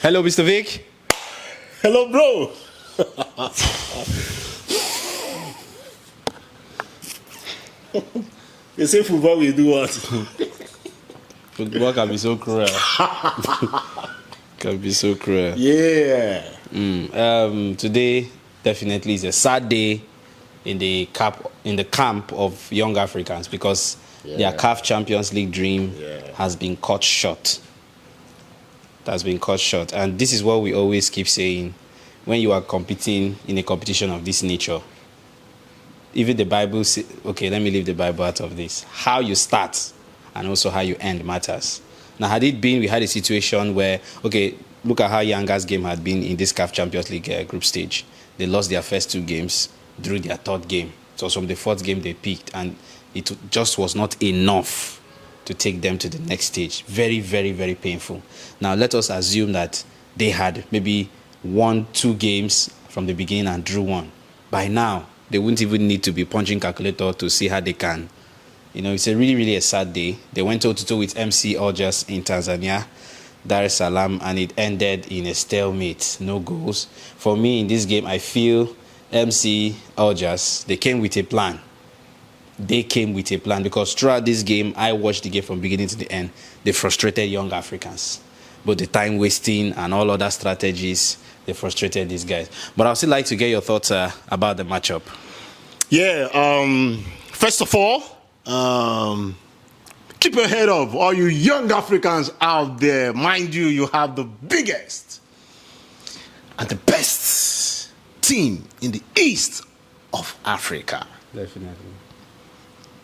Hello, Mr. Vic. Hello, bro. They say football will do what? Football can be so cruel. Can be so cruel. Yeah. Today definitely is a sad day in the camp of young Africans because their CAF Champions League dream has been cut short. It has been cut short, and this is what we always keep saying when you are competing in a competition of this nature. Even the Bible okay, let me leave the Bible out of this. How you start and also how you end matters. Now, had it been, we had a situation where, okay, look at how Yanga's game had been in this CAF Champions League group stage. They lost their first 2 games, drew their 3rd game. So from the 4th game they picked, and it just was not enough to take them to the next stage. Very, very, very painful. Now, let us assume that they had maybe won 2 games from the beginning and drew 1. By now, they wouldn't even need to be punching calculator to see how they can. You know, it's a really, really a sad day. They went toe-to-toe with MC Algers in Tanzania, Dar es Salaam, and it ended in a stalemate, no goals. For me, in this game, I feel MC Algers, they came with a plan. They came with a plan because throughout this game, I watched the game from beginning to the end. They frustrated young Africans. But the time wasting and all other strategies, they frustrated these guys. But I'd still like to get your thoughts about the matchup. Yeah. First of all, keep your head up, all you young Africans out there. Mind you, you have the biggest and the best team in the east of Africa. Definitely.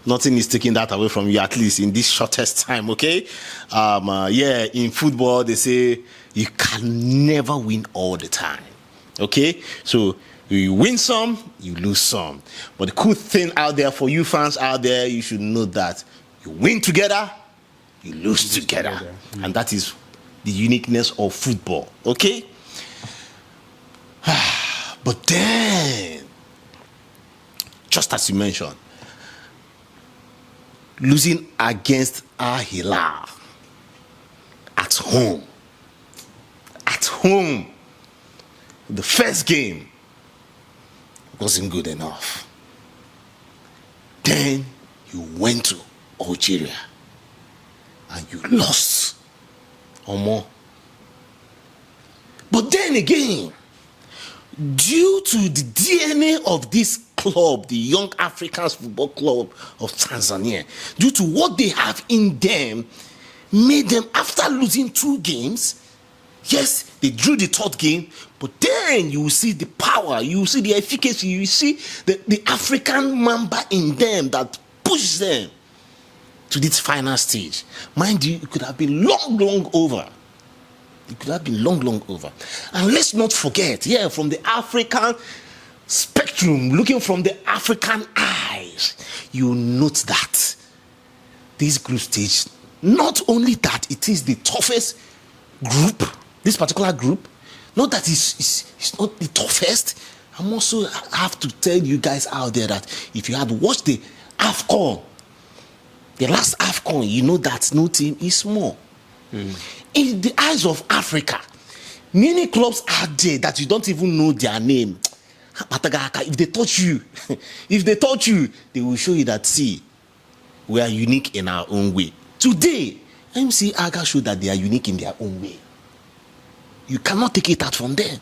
Nothing is taking that away from you, at least in this shortest time, okay? Yeah, in football, they say you can never win all the time, okay? So you win some, you lose some. But the cool thing out there for you fans out there, you should know that you win together, you lose together. And that is the uniqueness of football, okay? But then, just as you mentioned, losing against Al Hilal at home, the first game wasn't good enough. Then you went to Algeria and you lost or more. But then again, due to the DNA of this club, the Young Africans Football Club of Tanzania, due to what they have in them, made them, after losing 2 games, yes, they drew the 3rd game, but then you will see the power, you will see the efficacy, you will see the African mamba in them that pushes them to this final stage. Mind you, it could have been long over. It could have been long over. And let's not forget, from the African spectrum, looking from the African eyes, you note that this group stage, not only that it is the toughest group, this particular group, not that it's not the toughest. I'm also have to tell you guys out there that if you had watched the AFCON, the last AFCON, you know that no team is small. In the eyes of Africa, many clubs are there that you don't even know their name. If they touch you, they will show you that, see, we are unique in our own way. Today, MC Aga showed that they are unique in their own way. You cannot take it out from them.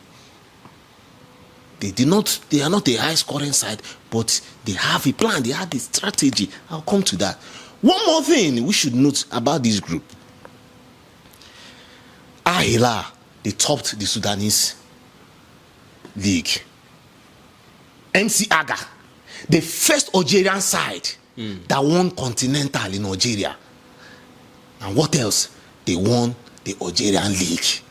They are not a high scoring side, but they have a plan, they have a strategy. I'll come to that. One more thing we should note about this group. Al Hilal, they topped the Sudanese league. MC Aga, the first Algerian side that won Continental in Algeria. And what else? They won the Algerian league.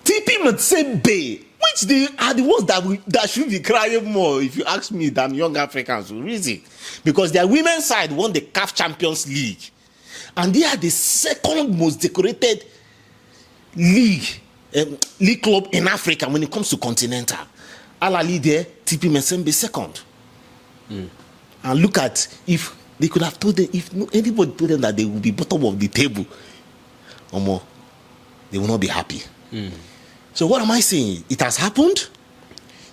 TP Motsembe, which they are the ones that should be crying more, if you ask me, than young Africans. Reason, because their women's side won the CAF Champions League, and they are the 2nd most decorated league club in Africa when it comes to continental. Al Ali there, TP Motsembe 2nd. And look at, if they could have told them, if anybody told them that they would be bottom of the table, they will not be happy. So what am I saying? It has happened.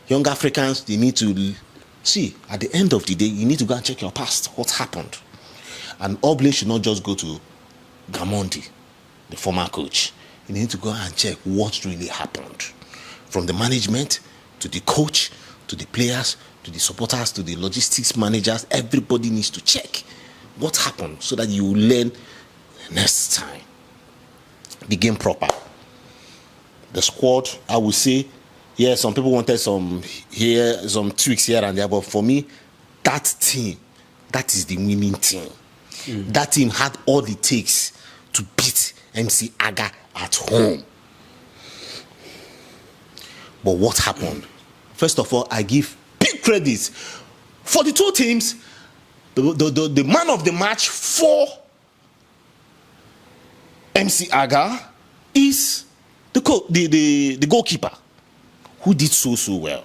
Young Africans, they need to see, at the end of the day, you need to go and check your past. What happened? And all blame should not just go to Gamondi, the former coach. You need to go and check what really happened. From the management, to the coach, to the players, to the supporters, to the logistics managers, everybody needs to check what happened so that you will learn next time. The game proper. The squad, I would say, yeah, some people wanted some tweaks here and there, but for me, that team, that is the winning team. That team had all it takes to beat MC Aga at home. But what happened? First of all, I give big credit for the two teams. The man of the match for MC Aga is the goalkeeper, who did so well.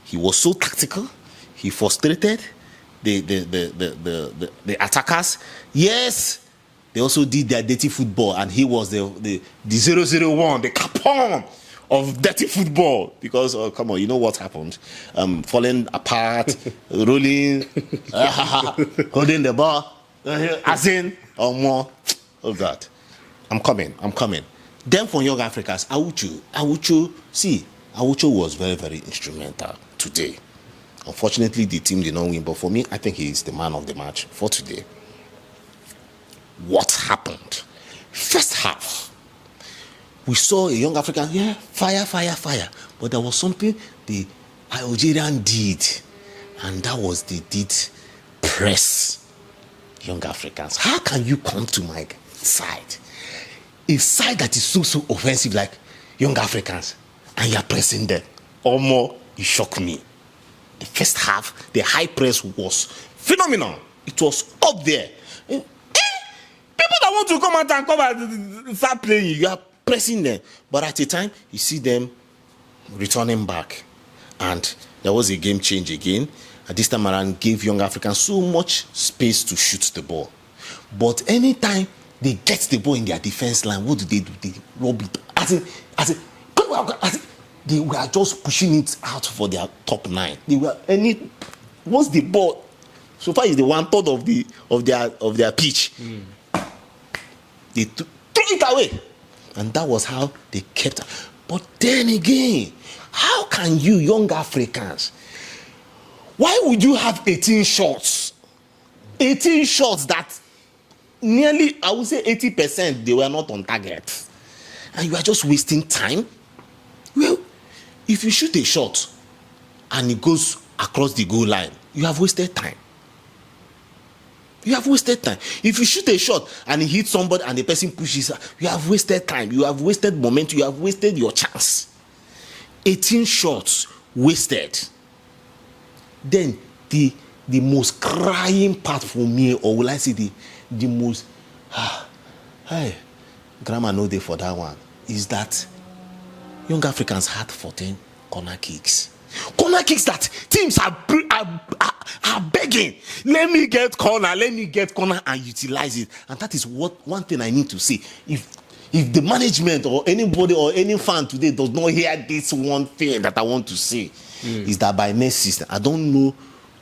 He was so tactical. He frustrated the attackers. Yes, they also did their dirty football, and he was the 001, the capon of dirty football. Because come on, you know what happened? Falling apart, rolling, holding the ball, as in or more of that. I'm coming. Then for Young Africans, Awucho was very, very instrumental today. Unfortunately, the team did not win, but for me, I think he is the man of the match for today. What happened? First half, we saw a Young African, fire. But there was something the Algerian did, and that was they did press Young Africans. How can you come to my side? A side that is so offensive like Young Africans, and you're pressing them. Or more, you shock me. The first half, the high press was phenomenal. It was up there. People that want to come out and come and start playing, you are pressing them. But at a time, you see them returning back. And there was a game change again. At this time around, gave Young Africans so much space to shoot the ball. But anytime they get the ball in their defense line, what do? They rob it. They were just pushing it out for their top nine. Once the ball, so far is the 1/3 of their pitch. They threw it away, and that was how they kept. But then again, how can you Young Africans? Why would you have 18 shots? 18 shots that nearly, I would say 80%, they were not on target, and you are just wasting time. Well, if you shoot a shot and it goes across the goal line, you have wasted time. If you shoot a shot and it hits somebody and the person pushes, you have wasted time. You have wasted momentum. You have wasted your chance. 18 shots wasted. Then the most crying part for me, or will I say the most, hey, grammar no day for that one, is that Young Africans had 14 corner kicks. Corner kicks that teams are begging. Let me get corner and utilize it. And that is one thing I need to say. If the management or anybody or any fan today does not hear this one thing that I want to say, is that by next season, I don't know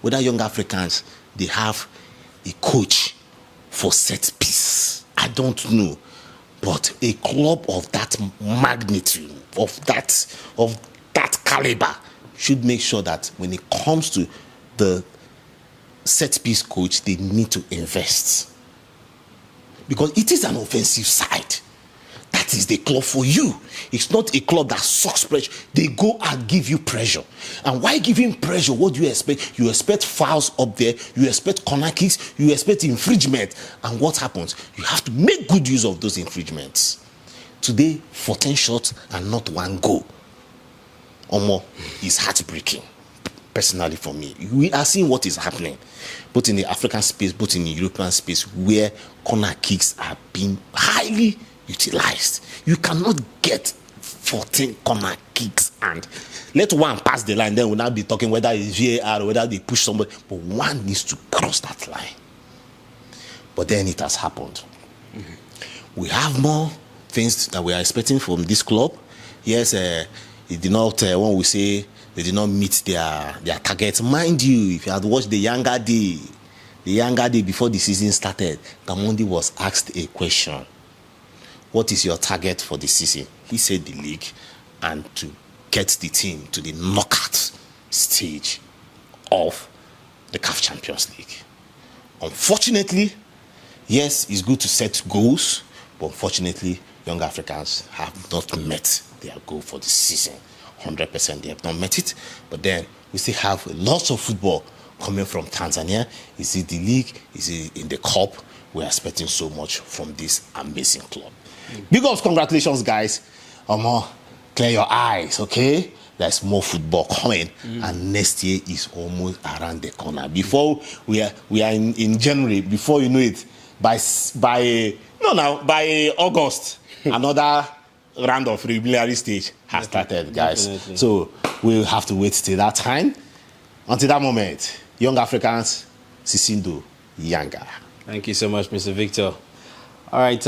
whether Young Africans, they have a coach for set piece. I don't know. But a club of that magnitude, of that caliber, should make sure that when it comes to the set piece coach, they need to invest. Because it is an offensive side. That is the club for you. It's not a club that sucks pressure. They go and give you pressure. And why giving pressure? What do you expect? You expect fouls up there. You expect corner kicks. You expect infringement. And what happens? You have to make good use of those infringements. Today, 14 shots and not one goal. Or more is heartbreaking. Personally for me. We are seeing what is happening. Both in the African space, both in the European space, where corner kicks are being highly utilized. You cannot get 14 corner kicks and let one pass the line, then we'll not be talking whether it's VAR or whether they push somebody, but one needs to cross that line. But then it has happened. We have more things that we are expecting from this club. Yes, it did not, when we say they did not meet their target. Mind you, if you had watched the younger day before the season started, Gamondi was asked a question. What is your target for the season? He said the league and to get the team to the knockout stage of the CAF Champions League. Unfortunately, yes, it's good to set goals, but unfortunately, young Africans have not met their goal for the season. 100% they have not met it, but then we still have lots of football coming from Tanzania. Is it the league? Is it in the cup? We're expecting so much from this amazing club. Big ups, congratulations, guys. Clear your eyes, okay? There's more football coming, and next year is almost around the corner. Before we are in January, before you know it, by August, another round of preliminary stage has started, guys. Definitely. So we'll have to wait till that time. Until that moment, young Africans, Sisindo Yanga. Thank you so much, Mr. Victor. All right,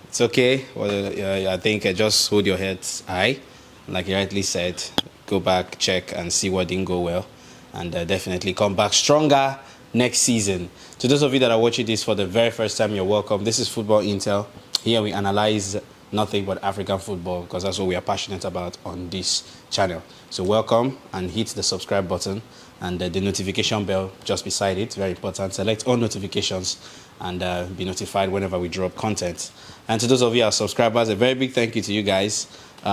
it's okay. Well, I think just hold your heads high. Like you rightly said, go back, check, and see what didn't go well. And definitely come back stronger next season. To those of you that are watching this for the very first time, you're welcome. This is Football Intel. Here we analyze nothing but African football because that's what we are passionate about on this channel. So welcome, and hit the subscribe button and the notification bell just beside it. Very important. Select all notifications and be notified whenever we drop content. And to those of you our subscribers, a very big thank you to you guys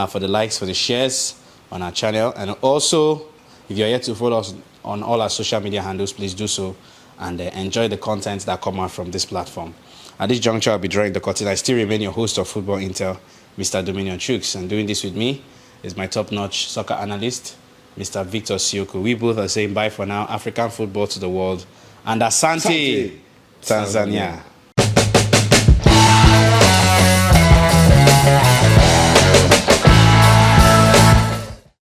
for the likes, for the shares on our channel. And also, if you're yet to follow us on all our social media handles, please do so and enjoy the content that come out from this platform. At this juncture, I'll be drawing the curtain. I still remain your host of Football Intel, Mr. Dominion Chooks. And doing this with me is my top-notch soccer analyst, Mr. Victor Siokwu. We both are saying bye for now. African football to the world. And Asante, Tanzania.